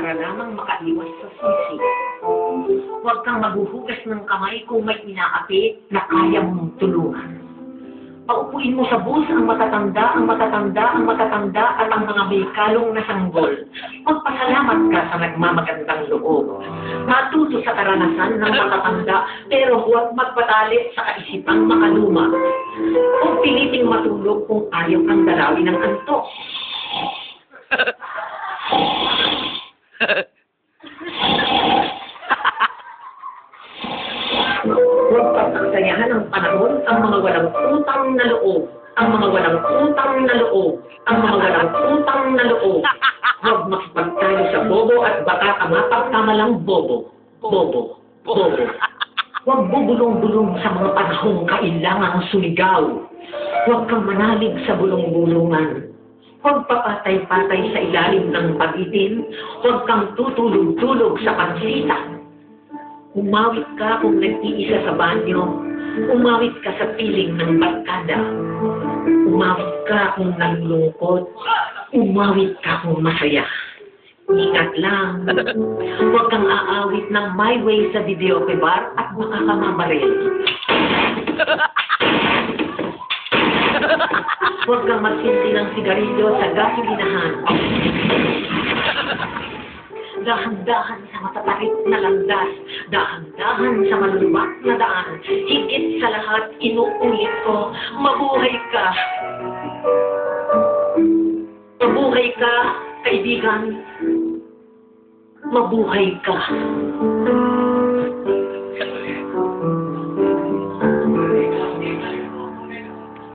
para lamang makaiwas sa sisi. Huwag kang maghuhugas ng kamay kung may inaapi na kaya mong tulungan. Paupuin mo sa bus ang matatanda at ang mga may kalong na sanggol. Magpasalamat ka sa nagmamagandang loob. Matuto sa karanasan ng matatanda pero huwag magpatali sa kaisipang makaluma. Huwag piliting matulog kung ayaw kang dalawin ng antok. Huwag pagkaksayahan ng panahon ang mga walang utang na loob. Ang mga walang utang na loob. Ang mga walang utang na loob. Huwag makipagtayo sa bobo at baka ka mapagkamalang bobo. Bobo. Bobo. Huwag bubulong-bulong sa mga panahong kailangang sumigaw. Huwag kang manalig sa bulong-bulungan. Huwag papatay-patay sa ilalim ng pag-itim. Huwag kang tutulog-tulog sa pansita. Umawit ka kung nag-iisa sa banyo. Umawit ka sa piling ng barkada. Umawit ka kung nalulungkot. Umawit ka kung masaya. Ingat lang. Huwag kang aawit ng My Way sa videoke bar at baka ka mabaril. Huwag kang magsindi ng sigarilyo sa gasolinahan. Dahan-dahan sa matatarik na landas, dahan-dahan sa maluluwak na daan. Higit sa lahat, inuulit ko, mabuhay ka. Mabuhay ka, kaibigan. Mabuhay ka.